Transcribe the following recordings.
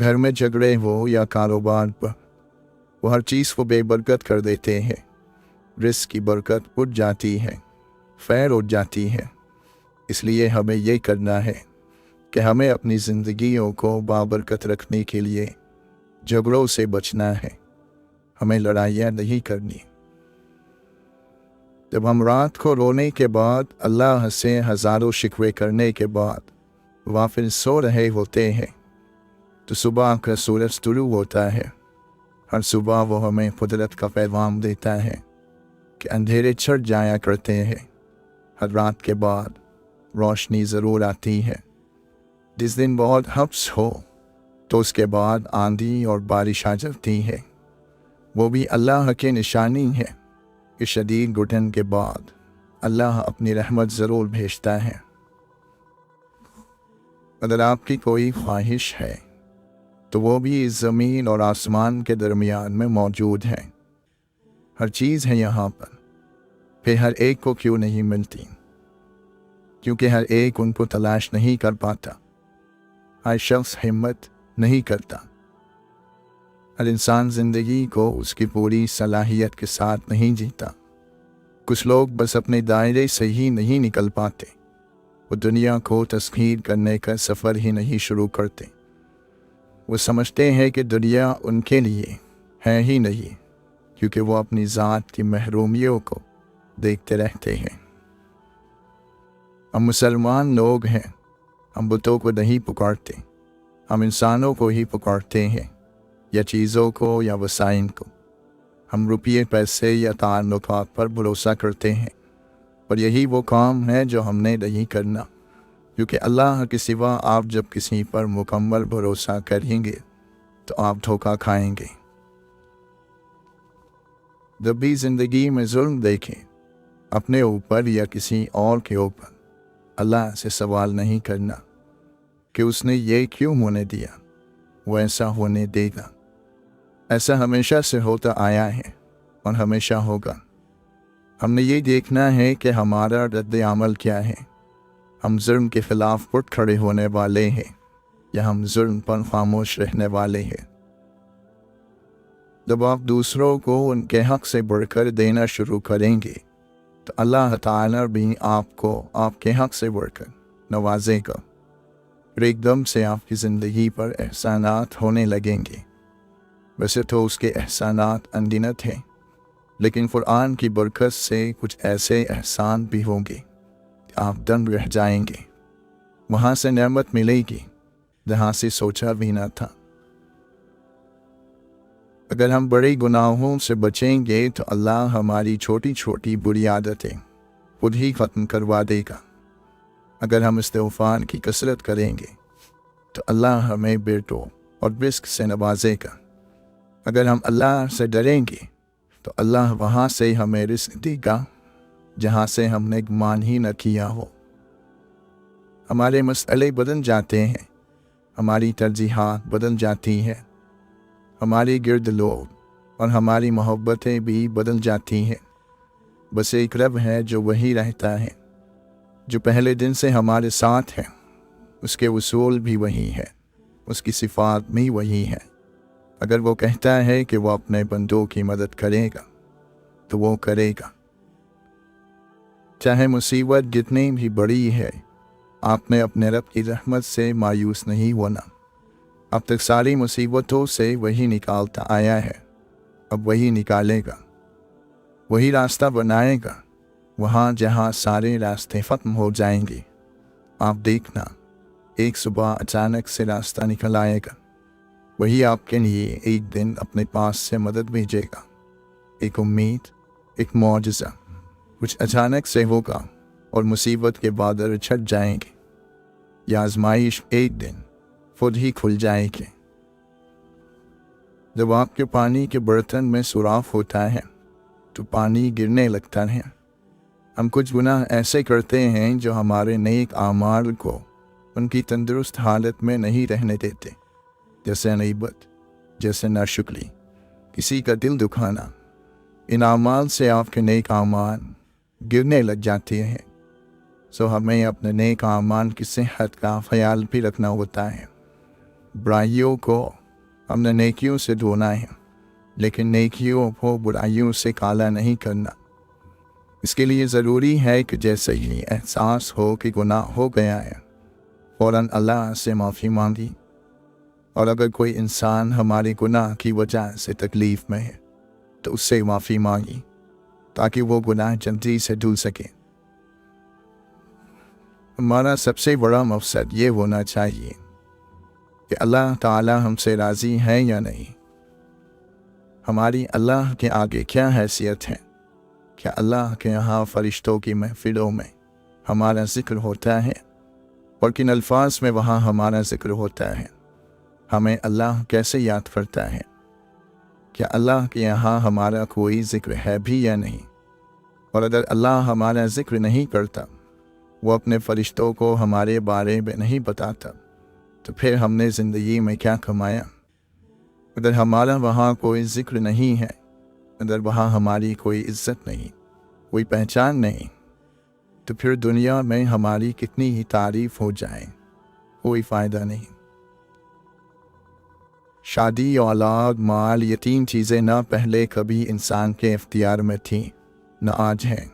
گھر میں جھگڑے ہو یا کاروبار پر، وہ ہر چیز کو بے برکت کر دیتے ہیں۔ رزق کی برکت اٹھ جاتی ہے، خیر اٹھ جاتی ہے۔ اس لیے ہمیں یہ کرنا ہے کہ ہمیں اپنی زندگیوں کو بابرکت رکھنے کے لیے جھگڑوں سے بچنا ہے، ہمیں لڑائیاں نہیں کرنی۔ جب ہم رات کو رونے کے بعد، اللہ سے ہزاروں شکوے کرنے کے بعد واپس سو رہے ہوتے ہیں، تو صبح کا سورج طلوع ہوتا ہے۔ ہر صبح وہ ہمیں قدرت کا پیغام دیتا ہے کہ اندھیرے چھٹ جایا کرتے ہیں، ہر رات کے بعد روشنی ضرور آتی ہے۔ جس دن بہت حبس ہو تو اس کے بعد آندھی اور بارش آ جاتی ہے، وہ بھی اللہ کی نشانی ہے کہ شدید گھٹن کے بعد اللہ اپنی رحمت ضرور بھیجتا ہے۔ اگر آپ کی کوئی خواہش ہے تو وہ بھی اس زمین اور آسمان کے درمیان میں موجود ہے۔ ہر چیز ہے یہاں پر، پھر ہر ایک کو کیوں نہیں ملتی؟ کیونکہ ہر ایک ان کو تلاش نہیں کر پاتا، ہر شخص ہمت نہیں کرتا، ہر انسان زندگی کو اس کی پوری صلاحیت کے ساتھ نہیں جیتا۔ کچھ لوگ بس اپنے دائرے سے ہی نہیں نکل پاتے، وہ دنیا کو تسخیر کرنے کا سفر ہی نہیں شروع کرتے۔ وہ سمجھتے ہیں کہ دنیا ان کے لیے ہے ہی نہیں، کیونکہ وہ اپنی ذات کی محرومیوں کو دیکھتے رہتے ہیں۔ ہم مسلمان لوگ ہیں، ہم بتوں کو نہیں پکارتے، ہم انسانوں کو ہی پکارتے ہیں، یا چیزوں کو یا وسائل کو۔ ہم روپیے، پیسے یا تعلقات پر بھروسہ کرتے ہیں، پر یہی وہ کام ہے جو ہم نے نہیں کرنا، کیونکہ اللہ کے سوا آپ جب کسی پر مکمل بھروسہ کریں گے تو آپ دھوکہ کھائیں گے۔ جب بھی زندگی میں ظلم دیکھیں، اپنے اوپر یا کسی اور کے اوپر، اللہ سے سوال نہیں کرنا کہ اس نے یہ کیوں ہونے دیا، وہ ایسا ہونے دے گا۔ ایسا ہمیشہ سے ہوتا آیا ہے اور ہمیشہ ہوگا۔ ہم نے یہ دیکھنا ہے کہ ہمارا رد عمل کیا ہے۔ ہم ظلم کے خلاف اٹھ کھڑے ہونے والے ہیں یا ہم ظلم پر خاموش رہنے والے ہیں۔ جب آپ دوسروں کو ان کے حق سے بڑھ کر دینا شروع کریں گے تو اللہ تعالیٰ بھی آپ کو آپ کے حق سے بڑھ کر نوازے گا، اور ایک دم سے آپ کی زندگی پر احسانات ہونے لگیں گے۔ ویسے تو اس کے احسانات انگنت ہیں، لیکن قرآن کی برکت سے کچھ ایسے احسان بھی ہوں گے کہ آپ دنگ رہ جائیں گے۔ وہاں سے نعمت ملے گی جہاں سے سوچا بھی نہ تھا۔ اگر ہم بڑے گناہوں سے بچیں گے تو اللہ ہماری چھوٹی چھوٹی بری عادتیں خود ہی ختم کروا دے گا۔ اگر ہم استغفار کی کثرت کریں گے تو اللہ ہمیں بیٹوں اور رزق سے نوازے گا۔ اگر ہم اللہ سے ڈریں گے تو اللہ وہاں سے ہمیں رزق دے گا جہاں سے ہم نے گمان ہی نہ کیا ہو۔ ہمارے مسئلے بدل جاتے ہیں، ہماری ترجیحات بدل جاتی ہیں، ہماری گرد لوگ اور ہماری محبتیں بھی بدل جاتی ہیں۔ بس ایک رب ہے جو وہی رہتا ہے، جو پہلے دن سے ہمارے ساتھ ہے۔ اس کے اصول بھی وہی ہے، اس کی صفات بھی وہی ہے۔ اگر وہ کہتا ہے کہ وہ اپنے بندوں کی مدد کرے گا تو وہ کرے گا، چاہے مصیبت جتنی بھی بڑی ہے۔ آپ نے اپنے رب کی رحمت سے مایوس نہیں ہونا۔ اب تک ساری مصیبتوں سے وہی نکالتا آیا ہے، اب وہی نکالے گا، وہی راستہ بنائے گا وہاں جہاں سارے راستے ختم ہو جائیں گے۔ آپ دیکھنا، ایک صبح اچانک سے راستہ نکل آئے گا، وہی آپ کے لیے ایک دن اپنے پاس سے مدد بھیجے گا۔ ایک امید، ایک معجزہ کچھ اچانک سے ہوگا اور مصیبت کے بادل چھٹ جائیں گے، یا آزمائش ایک دن خود ہی کھل جائے گی۔ جب آپ کے پانی کے برتن میں سوراخ ہوتا ہے تو پانی گرنے لگتا ہے۔ ہم کچھ گناہ ایسے کرتے ہیں جو ہمارے نیک اعمال کو ان کی تندرست حالت میں نہیں رہنے دیتے، جیسے غیبت، جیسے ناشکری، کسی کا دل دکھانا۔ ان اعمال سے آپ کے نیک اعمال گرنے لگ جاتے ہیں، سو ہمیں اپنے نیک اعمال کی صحت کا خیال بھی رکھنا ہوتا ہے۔ बुराइयों को हमने नेकियों से धोना है, लेकिन नेकियों को बुराइयों से काला नहीं करना। इसके लिए ज़रूरी है कि जैसे ही एहसास हो कि गुनाह हो गया है, फ़ौरन अल्लाह से माफ़ी मांगी, और अगर कोई इंसान हमारे गुनाह की वजह से तकलीफ़ में है तो उससे माफ़ी मांगी ताकि वो गुनाह जल्दी से धुल सके। हमारा सबसे बड़ा मकसद ये होना चाहिए कि अल्लाह ताला हमसे राज़ी है या नहीं, हमारी अल्लाह के आगे क्या हैसियत है, क्या अल्लाह के यहाँ फ़रिश्तों की महफ़िलों में हमारा ज़िक्र होता है और किन अल्फाज में वहाँ हमारा ज़िक्र होता है, हमें अल्लाह कैसे याद करता है, क्या अल्लाह के यहाँ हमारा कोई ज़िक्र है भी या नहीं। और अगर अल्लाह हमारा ज़िक्र नहीं करता, वो अपने फ़रिश्तों को हमारे बारे में नहीं बताता, तो फिर हमने ज़िंदगी में क्या कमाया। अगर हमारा वहाँ कोई ज़िक्र नहीं है, अगर वहाँ हमारी कोई इज़्ज़त नहीं, कोई पहचान नहीं, तो फिर दुनिया में हमारी कितनी ही तारीफ़ हो जाए, कोई फ़ायदा नहीं। शादी, औलाद, माल, ये तीन चीज़ें ना पहले कभी इंसान के इख्तियार में थीं, न आज हैं।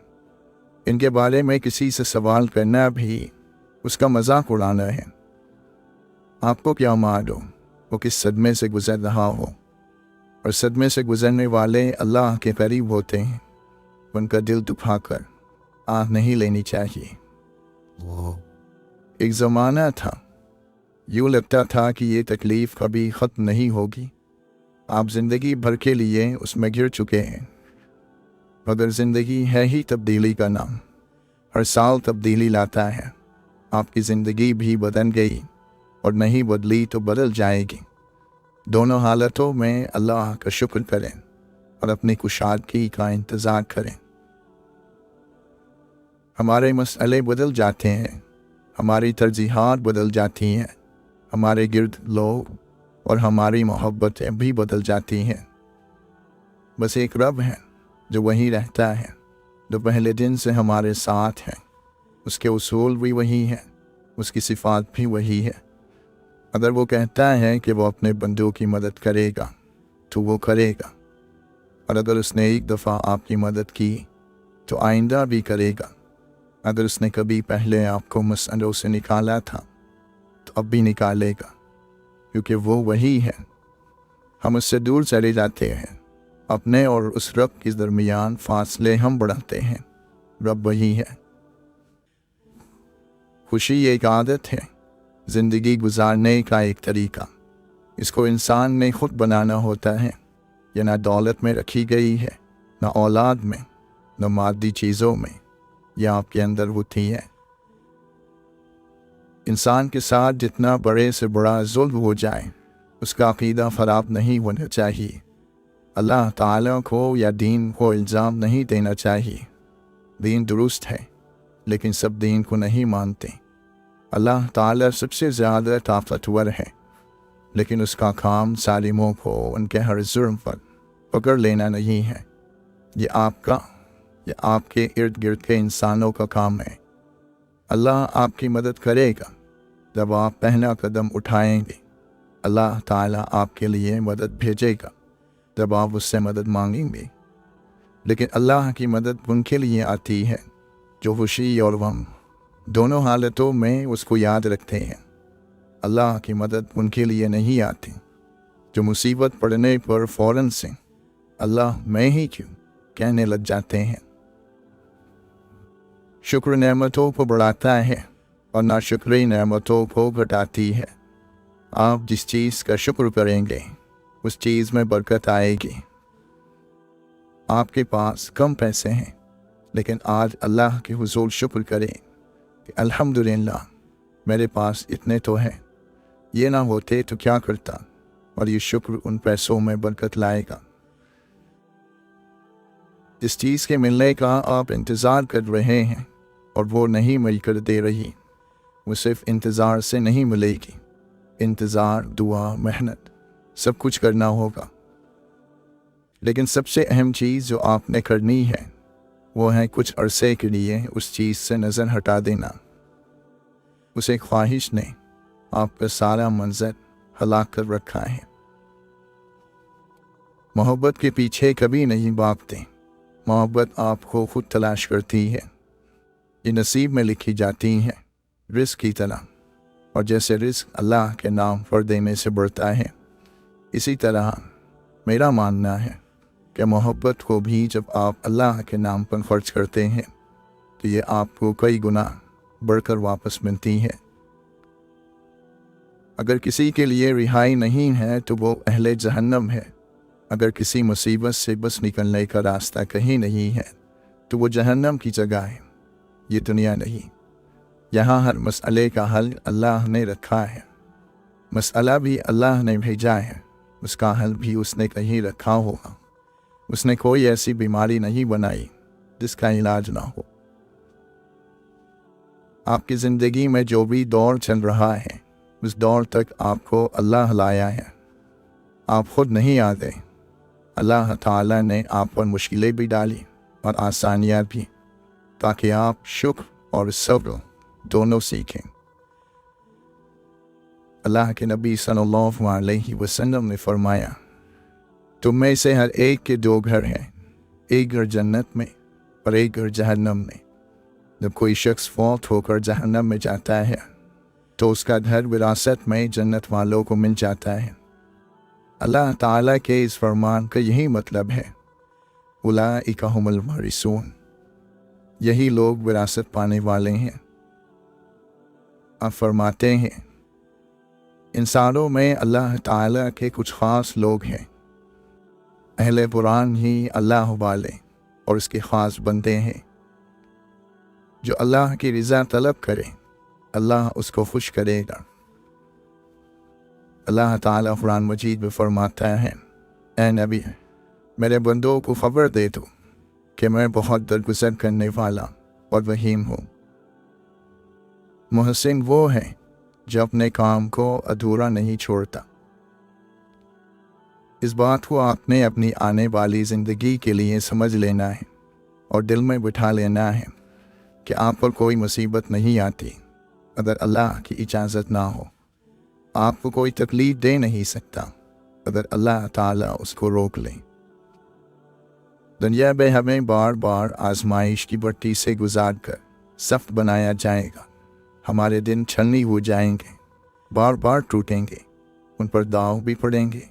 इनके बारे में किसी से सवाल करना भी उसका मजाक उड़ाना है। आपको क्या मालूम वो किस सदमे से गुज़र रहा हो, और सदमे से गुज़रने वाले अल्लाह के करीब होते हैं। उनका दिल दुखाकर आँख नहीं लेनी चाहिए। एक ज़माना था, यूँ लगता था कि ये तकलीफ़ कभी ख़त्म नहीं होगी। आप ज़िंदगी भर के लिए उसमें घिर चुके हैं, मगर ज़िंदगी है ही तब्दीली का नाम, हर साल तब्दीली लाता है। आपकी ज़िंदगी भी बदल गई और नहीं बदली तो बदल जाएगी। दोनों हालतों में अल्लाह का शुक्र करें और अपनी कुशादगी का इंतज़ार करें। हमारे मसले बदल जाते हैं, हमारी तरजीहात बदल जाती हैं, हमारे गिर्द लोग और हमारी मोहब्बतें भी बदल जाती हैं। बस एक रब है जो वहीं रहता है, जो पहले दिन से हमारे साथ है। उसके उसूल भी वही हैं, उसकी सिफ़ात भी वही है। अगर वो कहता है कि वो अपने बंदों की मदद करेगा तो वो करेगा, और अगर उसने एक दफ़ा आपकी मदद की तो आइंदा भी करेगा। अगर उसने कभी पहले आपको मसलों से निकाला था तो अब भी निकालेगा, क्योंकि वो वही है। हम उससे दूर चले जाते हैं, अपने और उस रब के दरमियान फासले हम बढ़ाते हैं। रब वही है। खुशी एक आदत है, ज़िंदगी गुजारने का एक तरीका। इसको इंसान ने खुद बनाना होता है। यह ना दौलत में रखी गई है, ना औलाद में, ना मादी चीज़ों में, यह आपके अंदर होती है। इंसान के साथ जितना बड़े से बड़ा जुल्म हो जाए, उसका अक़ीदा ख़राब नहीं होना चाहिए। अल्लाह ताला को या दीन को इल्ज़ाम नहीं देना चाहिए। दीन दुरुस्त है, लेकिन सब दीन को नहीं मानते। अल्लाह ताला सबसे ज़्यादा ताकतवर है, लेकिन उसका काम सालिमों को उनके हर जुर्म पर पकड़ लेना नहीं है। ये आपका या आपके इर्द गिर्द के इंसानों का काम है। अल्लाह आपकी मदद करेगा जब आप पहला कदम उठाएंगे। अल्लाह ताला आपके लिए मदद भेजेगा जब आप उससे मदद मांगेंगे। लेकिन अल्लाह की मदद उनके लिए आती है जो खुशी और गम दोनों हालतों में उसको याद रखते हैं। अल्लाह की मदद उनके लिए नहीं आती जो मुसीबत पड़ने पर फ़ौरन से अल्लाह मैं ही क्यों कहने लग जाते हैं। शुक्र नेमतों को बढ़ाता है और नाशुक्री नेमतों को घटाती है। आप जिस चीज़ का शुक्र करेंगे उस चीज़ में बरकत आएगी। आपके पास कम पैसे हैं, लेकिन आज अल्लाह के हुज़ूर शुक्र करें कि अल्हम्दुलिल्लाह मेरे पास इतने तो हैं, ये ना होते तो क्या करता, और ये शुक्र उन पैसों में बरकत लाएगा। जिस चीज़ के मिलने का आप इंतज़ार कर रहे हैं और वो नहीं मिल कर दे रही, वो सिर्फ इंतज़ार से नहीं मिलेगी। इंतज़ार, दुआ, मेहनत सब कुछ करना होगा। लेकिन सबसे अहम चीज़ जो आपने करनी है वो है कुछ अरसे के लिए उस चीज़ से नज़र हटा देना। उस एक ख्वाहिश ने आपका सारा मंजर हलाक कर रखा है। मोहब्बत के पीछे कभी नहीं भागते, मोहब्बत आपको खुद तलाश करती है। ये नसीब में लिखी जाती है रिस्क की तरह, और जैसे रिस्क अल्लाह के नाम पर देने से बढ़ता है, इसी तरह मेरा मानना है कि मोहब्बत को भी जब आप अल्लाह के नाम पर खर्च करते हैं तो ये आपको कई गुना बढ़कर वापस मिलती है। अगर किसी के लिए रिहाई नहीं है तो वो अहले जहन्नम है। अगर किसी मुसीबत से बस निकलने का रास्ता कहीं नहीं है तो वो जहन्नम की जगह है, ये दुनिया नहीं। यहाँ हर मसले का हल अल्लाह ने रखा है। मसला भी अल्लाह ने भेजा है, उसका हल भी उसने कहीं रखा होगा। उसने कोई ऐसी बीमारी नहीं बनाई जिसका इलाज ना हो। आपकी ज़िंदगी में जो भी दौर चल रहा है, उस दौर तक आपको अल्लाह लाया है, आप खुद नहीं आते। अल्लाह ताला ने आप पर मुश्किलें भी डाली और आसानियाँ भी, ताकि आप शुक्र और सब्र दोनों सीखें। अल्लाह के नबी सल्लल्लाहु अलैहि वसल्लम ने फरमाया, तुम में से हर एक के दो घर हैं, एक घर जन्नत में और एक घर जहन्नम में। जब कोई शख्स फौत होकर जहन्नम में जाता है तो उसका घर विरासत में जन्नत वालों को मिल जाता है। अल्लाह ताला के इस फरमान का यही मतलब है, उलाइका हुमुल वारिसून, यही लोग विरासत पाने वाले हैं। आप फरमाते हैं, इंसानों में अल्लाह ताला के कुछ ख़ास लोग हैं। अहले कुरान ही अल्लाह वाले और उसके ख़ास बंदे हैं। जो अल्लाह की रज़ा तलब करे, अल्लाह उसको खुश करेगा। अल्लाह ताला कुरान मजीद में फरमाता है, ऐ नबी, मेरे बंदों को खबर दे दो कि मैं बहुत दरगुजर करने वाला और रहीम हूँ। मुहसिन वो है जो अपने काम को अधूरा नहीं छोड़ता। इस बात को आपने अपनी आने वाली ज़िंदगी के लिए समझ लेना है और दिल में बिठा लेना है कि आप पर कोई मुसीबत नहीं आती अगर अल्लाह की इजाज़त ना हो। आपको कोई तकलीफ़ दे नहीं सकता अगर अल्लाह ताला उसको रोक ले। दुनिया में हमें बार बार आजमाइश की भट्टी से गुजार कर सख्त बनाया जाएगा। हमारे दिन छलनी हो जाएंगे, बार बार टूटेंगे, उन पर दाव भी पड़ेंगे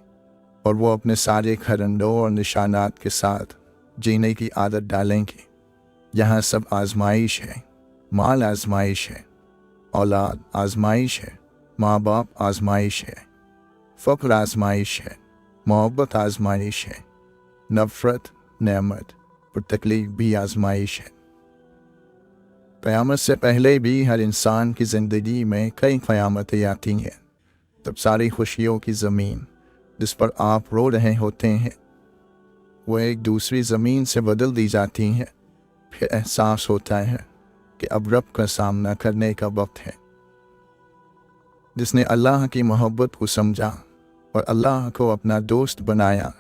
और वो अपने सारे खरंडों और निशानात के साथ जीने की आदत डालेंगे। यहाँ सब आजमाइश है, माल आजमाइश है, औलाद आजमाइश है, माँ बाप आजमाइश है, फ़क्र आजमाइश है, मोहब्बत आजमाइश है, नफ़रत, नेमत और तकलीफ़ भी आजमाइश है। क़यामत से पहले भी हर इंसान की ज़िंदगी में कई क़यामतें आती हैं। तब सारी खुशियों की ज़मीन जिस पर आप रो रहे होते हैं, वो एक दूसरी ज़मीन से बदल दी जाती हैं। फिर एहसास होता है कि अब रब का सामना करने का वक्त है। जिसने अल्लाह की मोहब्बत को समझा और अल्लाह को अपना दोस्त बनाया,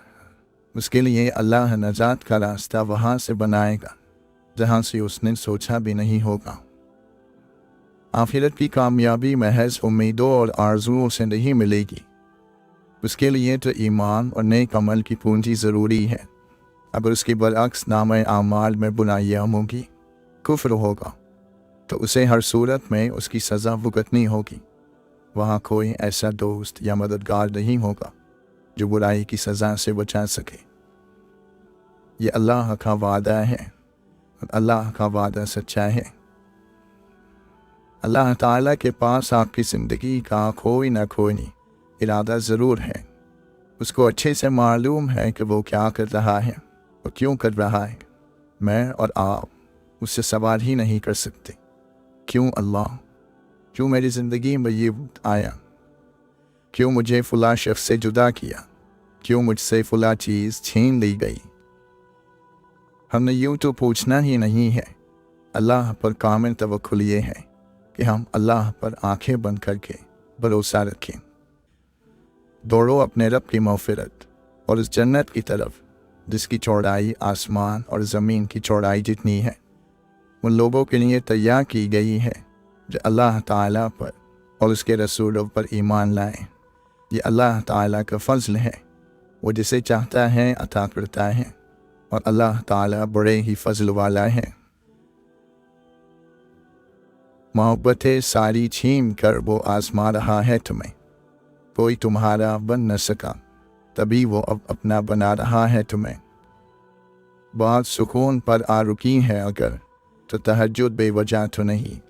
उसके लिए अल्लाह नजात का रास्ता वहाँ से बनाएगा जहाँ से उसने सोचा भी नहीं होगा। आखिरत की कामयाबी महज उम्मीदों और आरजुओं से नहीं मिलेगी, उसके लिए तो ईमान और नेक अमल की पूंजी ज़रूरी है। अगर उसके बरअक्स नामे आमाल में बुराइयां होंगी, कुफ्र होगा, तो उसे हर सूरत में उसकी सज़ा भुगतनी होगी। वहाँ कोई ऐसा दोस्त या मददगार नहीं होगा जो बुराई की सज़ा से बचा सके। ये अल्लाह का वादा है और अल्लाह का वादा सच्चा है। अल्लाह ताला के पास आपकी ज़िंदगी का कोई ना कोई इरादा ज़रूर है। उसको अच्छे से मालूम है कि वो क्या कर रहा है और क्यों कर रहा है। मैं और आप उससे सवाल ही नहीं कर सकते, क्यों अल्लाह, क्यों मेरी ज़िंदगी में ये वक्त आया, क्यों मुझे फ़ुला शख्स से जुदा किया, क्यों मुझसे फ़ुला चीज़ छीन ली गई। हमने यूँ तो पूछना ही नहीं है। अल्लाह पर कामिल तवक्कुल ये है कि हम अल्लाह पर आंखें बंद करके भरोसा रखें। दौड़ो अपने रब की मग़फ़िरत और उस जन्नत की तरफ जिसकी चौड़ाई आसमान और ज़मीन की चौड़ाई जितनी है। उन लोगों के लिए तैयार की गई है जो अल्लाह ताला पर और उसके रसूलों पर ईमान लाएं یہ اللہ تعالیٰ کا فضل ہے، وہ جسے چاہتا ہے عطا کرتا ہے، اور اللہ تعالیٰ بڑے ہی فضل والا ہے۔ محبتیں ساری چھین کر وہ آزما رہا ہے تمہیں، کوئی تمہارا بن نہ سکا، تبھی وہ اب اپنا بنا رہا ہے تمہیں۔ بات سکون پر آ رکی ہے اگر، تو تہجد بے وجہ تو نہیں،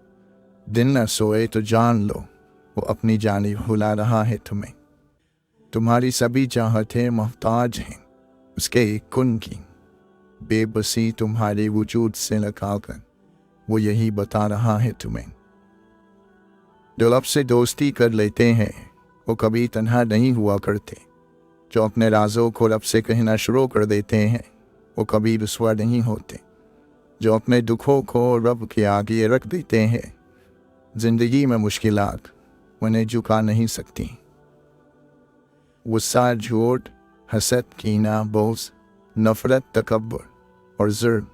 دن نہ سوئے تو جان لو، وہ اپنی جانب بلا رہا ہے تمہیں۔ تمہاری سبھی چاہتیں محتاج ہیں اس کے ایک کن کی، بے بسی تمہارے وجود سے لگا کر وہ یہی بتا رہا ہے تمہیں۔ جو لب سے دوستی کر لیتے ہیں وہ کبھی تنہا نہیں ہوا کرتے، جو اپنے رازوں کو رب سے کہنا شروع کر دیتے ہیں وہ کبھی رسوا نہیں ہوتے، جو اپنے دکھوں کو رب کے آگے رکھ دیتے ہیں زندگی میں مشکلات انہیں جھکا نہیں سکتی۔ غصہ، جھوٹ، حسد، کینہ، بغض، نفرت، تکبر اور ظلم،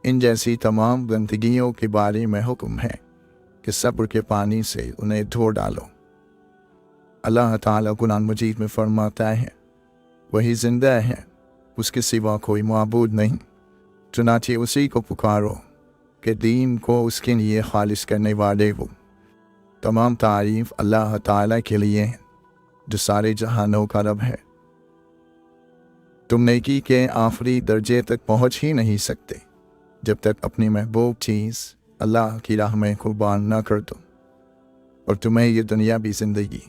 ان جیسی تمام گندگیوں کے بارے میں حکم ہے کہ صبر کے پانی سے انہیں دھو ڈالو۔ اللہ تعالیٰ قرآن مجید میں فرماتا ہے، وہی زندہ ہے، اس کے سوا کوئی معبود نہیں، چنانچہ اسی کو پکارو کہ دین کو اس کے لیے خالص کرنے والے ہو۔ تمام تعریف اللہ تعالیٰ کے لیے ہے جو سارے جہانوں کا رب ہے۔ تم نیکی کے آخری درجے تک پہنچ ہی نہیں سکتے جب تک اپنی محبوب چیز اللہ کی راہ میں قربان نہ کر دو، اور تمہیں یہ دنیاوی زندگی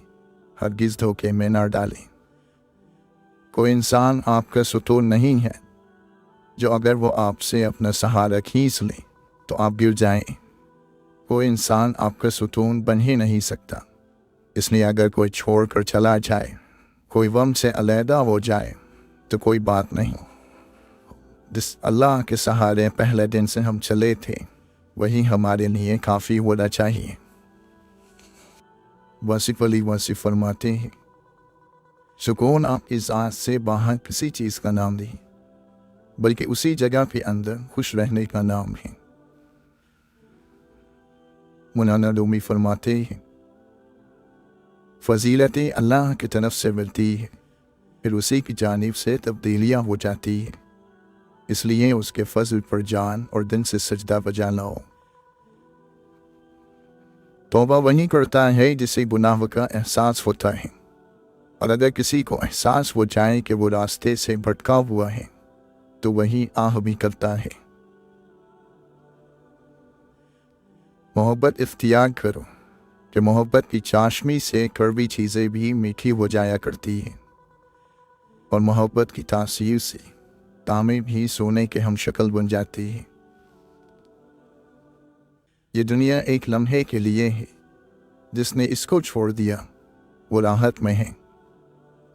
ہرگز دھوکے میں نہ ڈالے۔ کوئی انسان آپ کا ستون نہیں ہے جو اگر وہ آپ سے اپنا سہارا کھینچ لے تو آپ گر جائیں۔ کوئی انسان آپ کا ستون بن ہی نہیں سکتا، اس لیے اگر کوئی چھوڑ کر چلا جائے، کوئی غم سے علیحدہ ہو جائے تو کوئی بات نہیں۔ جس اللہ کے سہارے پہلے دن سے ہم چلے تھے وہی ہمارے لیے کافی ہونا چاہیے۔ واصف علی واصف فرماتے ہیں، سکون آپ کی ذات سے باہر کسی چیز کا نام نہیں بلکہ اسی جگہ کے اندر خوش رہنے کا نام ہے۔ مولانا رومی فرماتے ہیں، فضیلتیں اللہ کی طرف سے ملتی ہے، پھر اسی کی جانب سے تبدیلیاں ہو جاتی ہیں، اس لیے اس کے فضل پر جان اور دن سے سجدہ بجا لاؤ۔ توبہ وہی کرتا ہے جسے گناہ کا احساس ہوتا ہے، اور اگر کسی کو احساس ہو جائے کہ وہ راستے سے بھٹکا ہوا ہے تو وہی آہ بھی کرتا ہے۔ محبت اختیار کرو کہ محبت کی چاشنی سے کڑوی چیزیں بھی میٹھی ہو جایا کرتی ہیں، اور محبت کی تاثیر سے تامیں بھی سونے کے ہم شکل بن جاتی ہیں۔ یہ دنیا ایک لمحے کے لیے ہے، جس نے اس کو چھوڑ دیا وہ راحت میں ہے،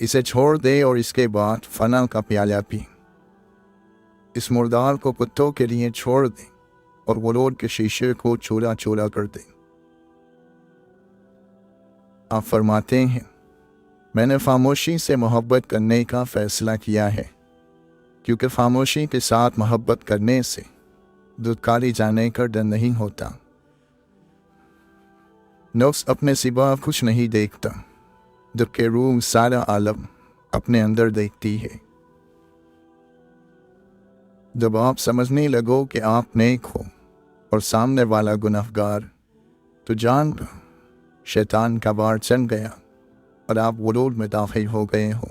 اسے چھوڑ دے اور اس کے بعد فنا کا پیالہ پی۔ اس مردار کو کتوں کے لیے چھوڑ دے اور غرور کے شیشے کو چورا چورا کر دے۔ آپ فرماتے ہیں، میں نے خاموشی سے محبت کرنے کا فیصلہ کیا ہے، کیونکہ خاموشی کے ساتھ محبت کرنے سے دھتکاری جانے کا ڈر نہیں ہوتا۔ نفس اپنے سوا کچھ نہیں دیکھتا، جبکہ روح سارا عالم اپنے اندر دیکھتی ہے۔ جب آپ سمجھنے لگو کہ آپ نیک ہو اور سامنے والا گنہگار، تو جان لو شیطان کا وار چل گیا اور آپ غرور میں داخل ہو گئے ہو۔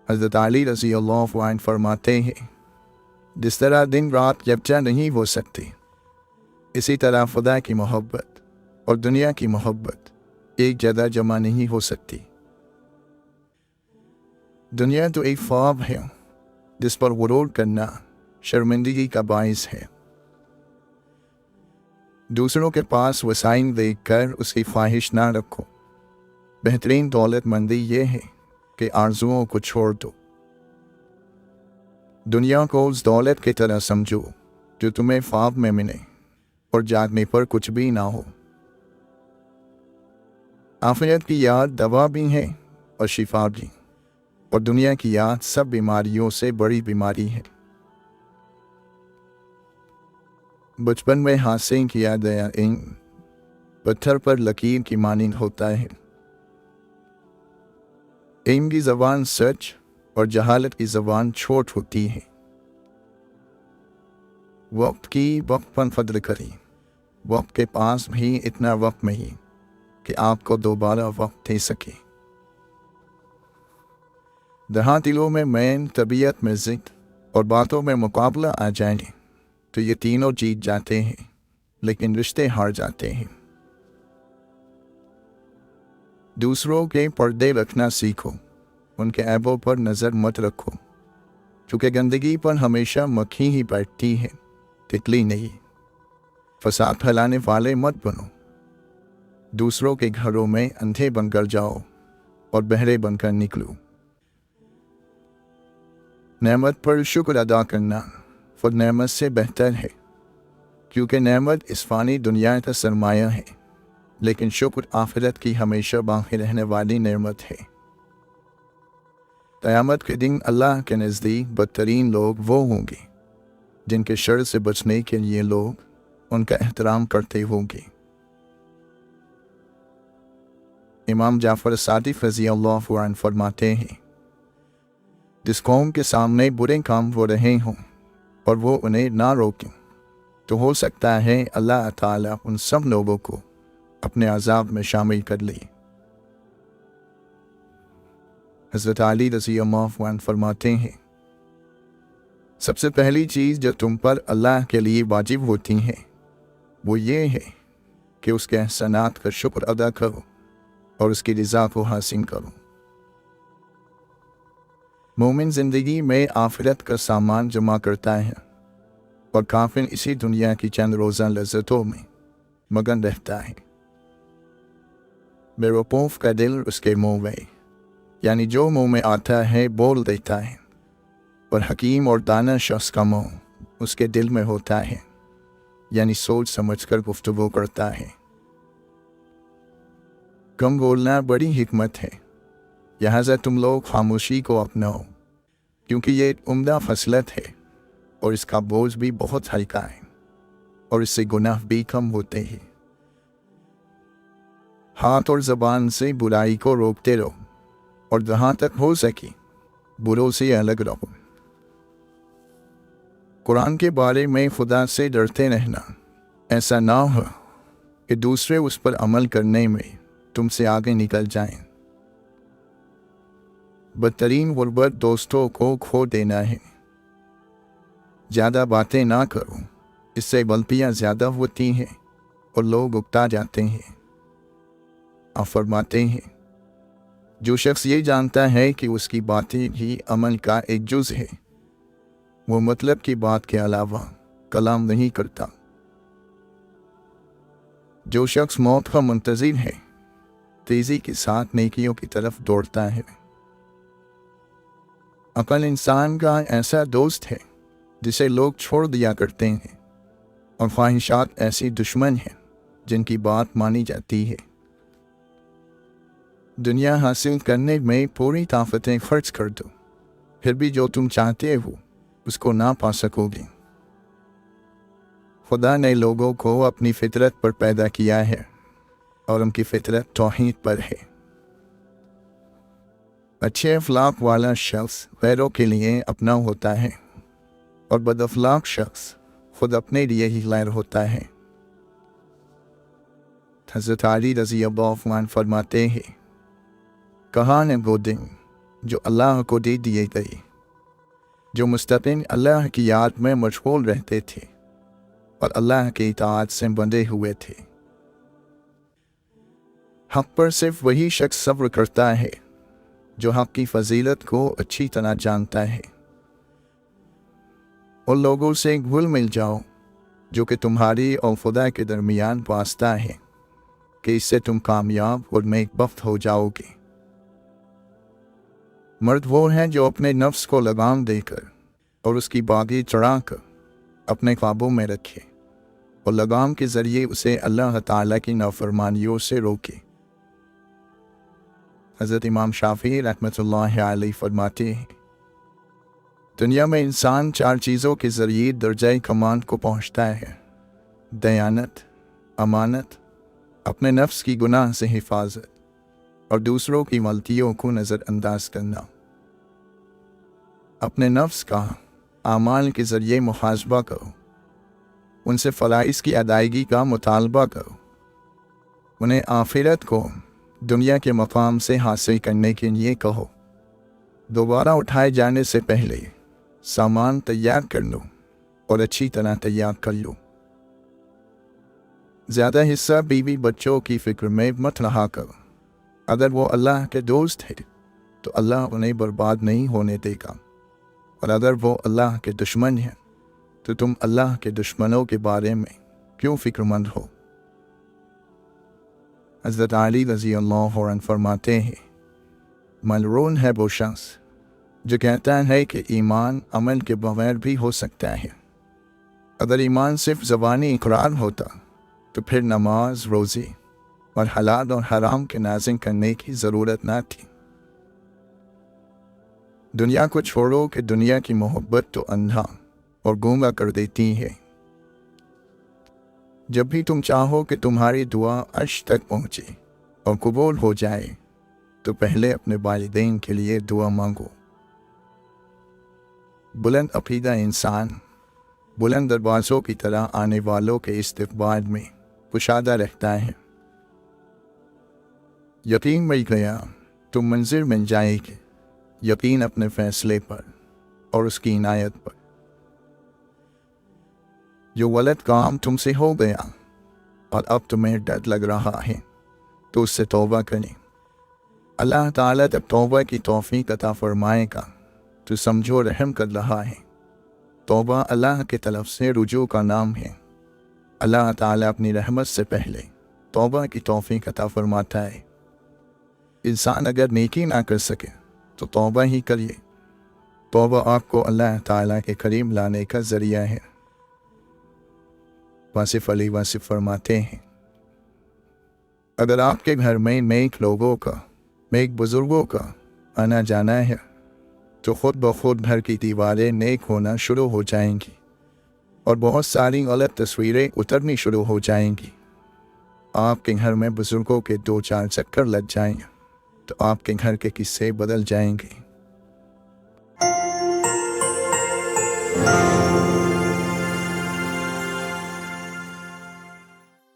حضرت علی رضی اللہ عنہ فرماتے ہیں، جس طرح دن رات یکجا نہیں ہو سکتے، اسی طرح خدا کی محبت اور دنیا کی محبت ایک جگہ جمع نہیں ہو سکتی۔ دنیا تو ایک خواب ہے جس پر غرور کرنا شرمندگی کا باعث ہے۔ دوسروں کے پاس وسائل دیکھ کر اس کی خواہش نہ رکھو، بہترین دولت مندی یہ ہے کہ آرزوؤں کو چھوڑ دو۔ دنیا کو اس دولت کی طرح سمجھو جو تمہیں خواب میں ملے اور جاگنے پر کچھ بھی نہ ہو۔ آخرت کی یاد دوا بھی ہے اور شفا بھی، اور دنیا کی یاد سب بیماریوں سے بڑی بیماری ہے۔ بچپن میں حاصل کیا گیا علم पत्थर पर लकीर की मानिंद होता है। इल्म की ज़बान सच और जहालत की ज़बान छोट होती है। वक्त की वक्त पर कद्र करें। वक्त के पास भी इतना वक्त नहीं कि आपको दोबारा वक्त दे सके। जहाँ दिलों में मैन, तबीयत में ज़िद और बातों में मुकाबला आ जाए तो ये तीनों जीत जाते हैं, लेकिन रिश्ते हार जाते हैं। दूसरों के पर्दे रखना सीखो, उनके ऐबों पर नज़र मत रखो, क्योंकि गंदगी पर हमेशा मक्खी ही बैठती है, तितली नहीं। फसाद फैलाने वाले मत बनो। दूसरों के घरों में अंधे बनकर जाओ और बहरे बनकर निकलो। नेमत पर शुक्र अदा करना फिर नेमत से बेहतर है, क्योंकि नेमत इस फानी दुनिया का सरमाया है, लेकिन शुक्र आखिरत की हमेशा बाकी रहने वाली नेमत है। क़यामत के दिन अल्लाह के नज़दीक बदतरीन लोग वो होंगे जिनके शर से बचने के लिए लोग उनका एहतराम करते होंगे। इमाम जाफ़र सादिक़ रज़ियल्लाहु अन्हु फरमाते हैं, जिस कौम के सामने बुरे काम हो रहे हों और वो उन्हें ना रोकें, तो हो सकता है अल्लाह ताला उन सब लोगों को अपने अज़ाब में शामिल कर ले। हज़रत अली रज़ियल्लाहु अन्हु फरमाते हैं, सबसे पहली चीज़ जो तुम पर अल्लाह के लिए वाजिब होती है वो ये है कि उसके एहसानात का शुक्र अदा करो और उसकी रज़ा को हासिल करो। मोमिन ज़िंदगी में आखिरत का सामान जमा करता है और काफिर इसी दुनिया की चंद रोज़ा लज़्ज़तों में मगन रहता है। बेवकूफ़ का दिल उसके मुँह में, यानी जो मुँह में आता है बोल देता है, और हकीम और दाना शख्स का मुँह उसके दिल में होता है, यानी सोच समझकर गुफ्तगू करता है। कम बोलना बड़ी हिकमत है, लिहाजा तुम लोग खामोशी को अपनाओ, क्योंकि ये एक उम्दा फसलत है और इसका बोझ भी बहुत हल्का है और इससे गुनाह भी कम होते हैं। हाथ और ज़बान से बुराई को रोकते रहो और जहाँ तक हो सके बुरों से अलग रहो। कुरान के बारे में खुदा से डरते रहना, ऐसा ना हो कि दूसरे उस पर अमल करने में तुमसे आगे निकल जाएं। बदतरीन गुर्बत दोस्तों को खो देना है। ज़्यादा बातें ना करो, इससे गलतियाँ ज़्यादा होती हैं और लोग उकता जाते हैं। आप फरमाते हैं, जो शख्स ये जानता है कि उसकी बातें ही अमल का एक जुज़ है, वो मतलब की बात के अलावा कलाम नहीं करता। जो शख्स मौत का मुंतज़िर है, तेज़ी के साथ नेकियों की तरफ दौड़ता है। अकल इंसान का ऐसा दोस्त है जिसे लोग छोड़ दिया करते हैं, और ख्वाहिशात ऐसी दुश्मन हैं जिनकी बात मानी जाती है। दुनिया हासिल करने में पूरी ताकतें खर्च कर दो, फिर भी जो तुम चाहते हो उसको ना पा सकोगे। खुदा ने लोगों को अपनी फितरत पर पैदा किया है और उनकी फितरत तौहीद पर है। अच्छे अखलाक वाला शख्स गैरों के लिए अपना होता है और बदअखलाक शख्स खुद अपने लिए ही गैर होता है। हज़रत अली रज़ियल्लाहु अन्हु फरमाते हैं, कहाँ ने वो दिन जो अल्लाह को दे दिए गए, जो मुस्तक़िल अल्लाह की याद में मशगूल रहते थे और अल्लाह की इताअत से बंधे हुए थे। हक़ पर सिर्फ वही शख्स सब्र करता है जो हक़ की फजीलत को अच्छी तरह जानता है। उन लोगों से घुल मिल जाओ जो कि तुम्हारी और खुदा के दरमियान वास्ता है, कि इससे तुम कामयाब और नेकबख्त हो जाओगे। मर्द वो हैं जो अपने नफ्स को लगाम देकर और उसकी बागी चढ़ाकर अपने काबू में रखे और लगाम के ज़रिए उसे अल्लाह ताला की नाफरमानियों से रोके। हज़रत इमाम शाफ़ी रहमतुल्लाह अलैहि फरमाते हैं, दुनिया में इंसान 4 चीज़ों के ज़रिए दर्जाए कमाल को पहुँचता है: दयानत, अमानत, अपने नफ्स की गुनाह से हिफाजत और दूसरों की गलतियों को नज़रअंदाज करना। अपने नफ्स का आमाल के ज़रिए मुहासबा करो, उनसे फ़राइज़ की अदायगी का मुतालबा करो, उन्हें आखिरत को दुनिया के मकाम से हासिल करने के लिए कहो। दोबारा उठाए जाने से पहले सामान तैयार कर लो और अच्छी तरह तैयार कर लो। ज़्यादा हिस्सा बीवी बच्चों की फ़िक्र में मत रहा करो। अगर वो अल्लाह के दोस्त है तो अल्लाह उन्हें बर्बाद नहीं होने देगा, और अगर वो अल्लाह के दुश्मन हैं तो तुम अल्लाह के दुश्मनों के बारे में क्यों फ़िक्रमंद हो। हज़रत अली रज़ी अल्लाह अन्हु फरमाते हैं, मलरून है वो शख्स जो कहता है कि ईमान अमल के बगैर भी हो सकता है। अगर ईमान सिर्फ ज़बानी इकरार होता तो फिर नमाज, रोज़े और हलाल और हराम के नाज़िम करने की ज़रूरत ना थी। दुनिया को छोड़ो कि दुनिया की मोहब्बत तो अंधा और गूंगा कर देती है। जब भी तुम चाहो कि तुम्हारी दुआ अर्श तक पहुँचे और कबूल हो जाए तो पहले अपने वालिदैन के लिए दुआ मांगो। बुलंद अक़ीदा इंसान बुलंद दरवाज़ों की तरह आने वालों के इस्तक़बाल में कुशादा रहता है। यकीन मिल गया तो मंजिल मिल जाएगी, यकीन अपने फ़ैसले पर और उसकी इनायत पर। जो गलत काम तुमसे हो गया और अब तुम्हें डर लग रहा है तो उससे तौबा करें। अल्लाह ताला जब तौबा की तौफीक अता फरमाएगा तो समझो रहम कर रहा है। तौबा अल्लाह की तरफ से रुजू का नाम है। अल्लाह ताला अपनी रहमत से पहले तौबा की तौफीक अता फरमाता है। इंसान अगर नेकी ना कर सके तो तौबा ही करिए। तौबा आपको अल्लाह ताला के करीब लाने का ज़रिया है। वासिफ़ अली वासिफ़ फरमाते हैं, अगर आपके घर में नेक लोगों का, नेक बुज़ुर्गों का आना जाना है तो ख़ुद ब खुद घर की दीवारें नेक होना शुरू हो जाएंगी और बहुत सारी गलत तस्वीरें उतरनी शुरू हो जाएंगी। आपके घर में बुज़ुर्गों के 2-4 चक्कर लग जाएं तो आपके घर के किस्से बदल जाएंगे।